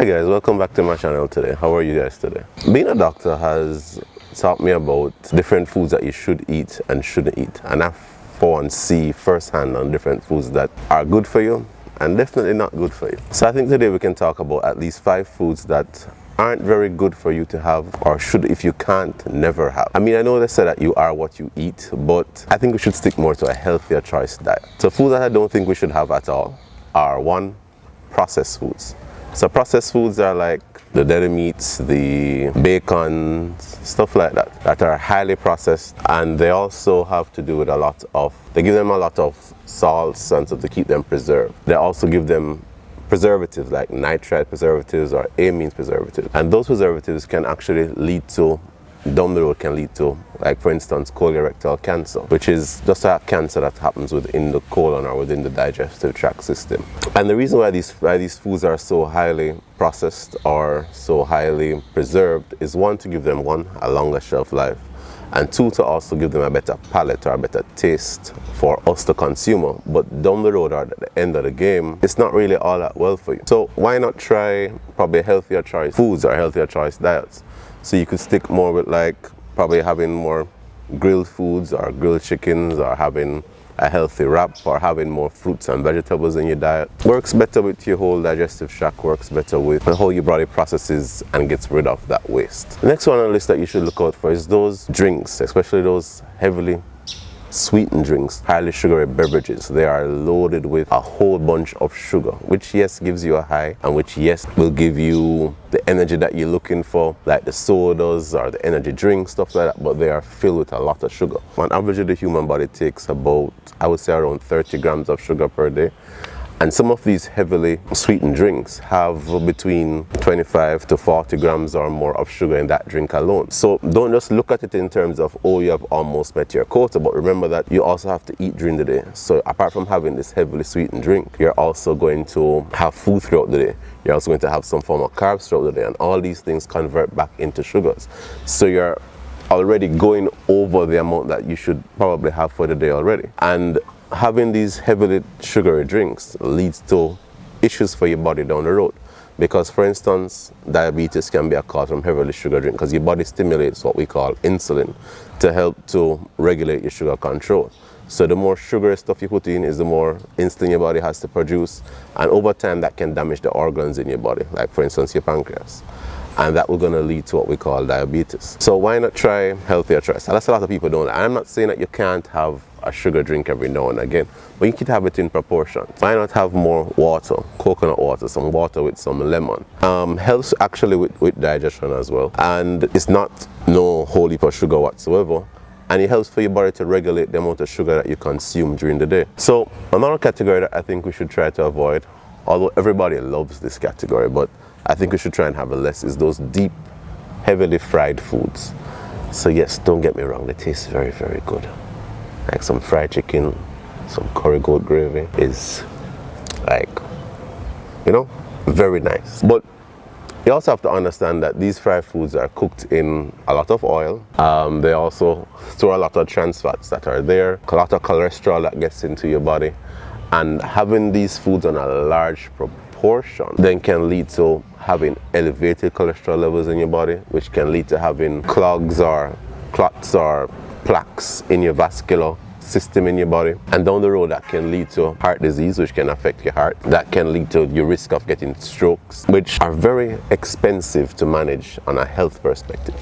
Hi guys, welcome back to my channel today. How are you guys today? Being a doctor has taught me about different foods that you should eat and shouldn't eat, and I for one see firsthand on different foods that are good for you and definitely not good for you. So I think today we can talk about at least 5 foods that aren't very good for you to have, or should, if you can't, never have. I mean, I know they say that you are what you eat, but I think we should stick more to a healthier choice diet. So foods that I don't think we should have at all are: 1, processed foods. So processed foods are like the deli meats, the bacon, stuff like that, that are highly processed, and they also have to do with they give them a lot of salts and stuff to keep them preserved. They also give them preservatives like nitrite preservatives or amines preservatives, and those preservatives can actually lead to, down the road, can lead to, like for instance, colorectal cancer, which is just a cancer that happens within the colon or within the digestive tract system. And the reason why these foods are so highly processed or so highly preserved is, 1, to give them a longer shelf life, and 2, to also give them a better palate or a better taste for us to consume. But down the road or at the end of the game, it's not really all that well for you. So why not try probably healthier choice foods or healthier choice diets? So you could stick more with like probably having more grilled foods or grilled chickens, or having a healthy wrap, or having more fruits and vegetables in your diet. Works better with your whole digestive tract, works better with how your body processes and gets rid of that waste. The next one on the list that you should look out for is those drinks, especially those heavily sweetened drinks, highly sugary beverages. They are loaded with a whole bunch of sugar, which yes gives you a high, and which yes will give you the energy that you're looking for, like the sodas or the energy drinks, stuff like that, but they are filled with a lot of sugar. On average, the human body takes about, I would say, around 30 grams of sugar per day. And some of these heavily sweetened drinks have between 25 to 40 grams or more of sugar in that drink alone. So don't just look at it in terms of, oh, you have almost met your quota, but remember that you also have to eat during the day. So apart from having this heavily sweetened drink, you're also going to have food throughout the day. You're also going to have some form of carbs throughout the day, and all these things convert back into sugars. So you're already going over the amount that you should probably have for the day already. And having these heavily sugary drinks leads to issues for your body down the road, because for instance, diabetes can be a cause from heavily sugar drink, because your body stimulates what we call insulin to help to regulate your sugar control. So the more sugary stuff you put in is the more insulin your body has to produce, and over time that can damage the organs in your body, like for instance your pancreas, and that will gonna lead to what we call diabetes. So why not try healthier choice? And that's a lot of people don't. I'm not saying that you can't have a sugar drink every now and again, but you can have it in proportion. Why not have more water, coconut water, some water with some lemon? Helps actually with digestion as well, and it's not no whole heap of sugar whatsoever, and it helps for your body to regulate the amount of sugar that you consume during the day. So another category that I think we should try to avoid, although everybody loves this category, but I think we should try and have it less, is those deep, heavily fried foods. So yes, don't get me wrong, they taste very, very good. Like some fried chicken, some curry goat gravy is like, you know, very nice. But you also have to understand that these fried foods are cooked in a lot of oil. They also store a lot of trans fats that are there, a lot of cholesterol that gets into your body. And having these foods on a large proportion then can lead to having elevated cholesterol levels in your body, which can lead to having clogs or clots or plaques in your vascular system in your body, and down the road that can lead to heart disease, which can affect your heart. That can lead to your risk of getting strokes, which are very expensive to manage on a health perspective.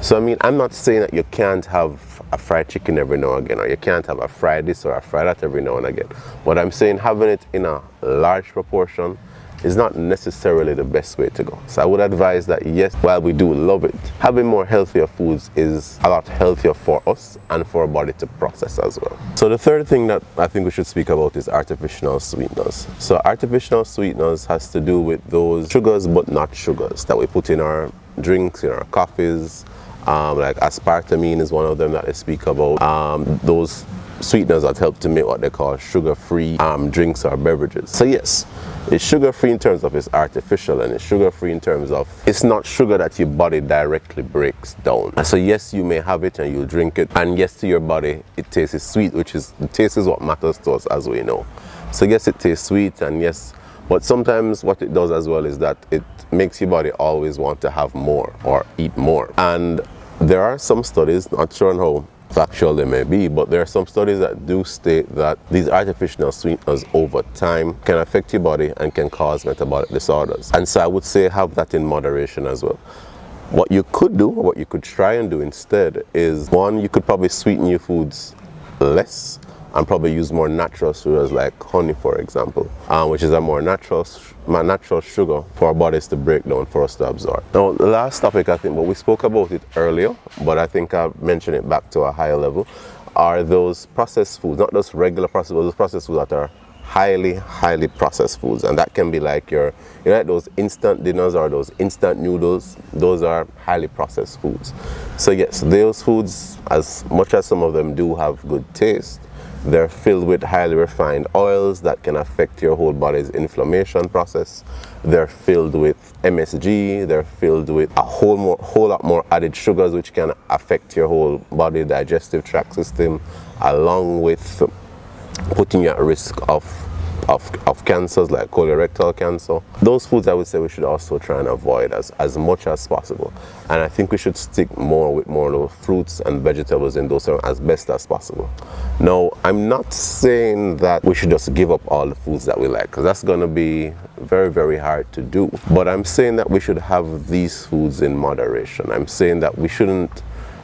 So I mean, I'm not saying that you can't have a fried chicken every now and again, or you can't have a fried this or a fried that every now and again. What I'm saying, having it in a large proportion is not necessarily the best way to go. So I would advise that yes, while we do love it, having more healthier foods is a lot healthier for us and for our body to process as well. So the third thing that I think we should speak about is artificial sweeteners. So artificial sweeteners has to do with those sugars but not sugars that we put in our drinks, in our coffees. Like aspartame is one of them that they speak about. Those sweeteners that help to make what they call sugar-free drinks or beverages. So yes, it's sugar-free in terms of it's artificial, and it's sugar-free in terms of it's not sugar that your body directly breaks down. So yes, you may have it and you'll drink it, and yes, to your body it tastes sweet, which is, the taste is what matters to us, as we know. So yes, it tastes sweet, and yes, But sometimes what it does as well is that it makes your body always want to have more or eat more. And there are some studies, not sure on how factual they may be, but there are some studies that do state that these artificial sweeteners over time can affect your body and can cause metabolic disorders. And so I would say have that in moderation as well. What you could do, or what you could try and do instead is, one, you could probably sweeten your foods less and probably use more natural sugars like honey, for example, which is a more natural sugar for our bodies to break down for us to absorb. Now, the last topic, I think, but we spoke about it earlier, but I think I've mentioned it back to a higher level, are those processed foods, not just regular processed foods, those processed foods that are highly processed foods. And that can be like like those instant dinners or those instant noodles. Those are highly processed foods. So yes, those foods, as much as some of them do have good taste, they're filled with highly refined oils that can affect your whole body's inflammation process. They're filled with MSG. They're filled with a whole lot more added sugars, which can affect your whole body digestive tract system, along with putting you at risk of cancers like colorectal cancer. Those foods, I would say, we should also try and avoid as much as possible. And I think we should stick more with more of fruits and vegetables in those as best as possible. Now, I'm not saying that we should just give up all the foods that we like, because that's going to be very hard to do. But I'm saying that we should have these foods in moderation. I'm saying that we shouldn't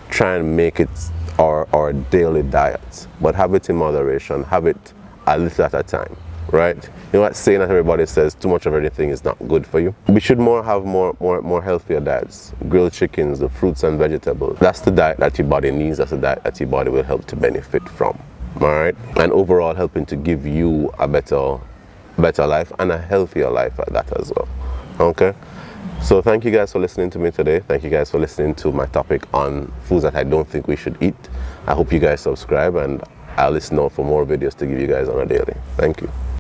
try and make it our daily diet, but have it in moderation, have it a little at a time, right? You know what saying that everybody says too much of anything is not good for you? We should have more healthier diets. Grilled chickens, the fruits and vegetables. That's the diet that your body needs. That's the diet that your body will help to benefit from, all right? And overall helping to give you a better life and a healthier life at that as well, okay? So thank you guys for listening to me today. Thank you guys for listening to my topic on foods that I don't think we should eat. I hope you guys subscribe, and I'll listen out for more videos to give you guys on a daily. Thank you.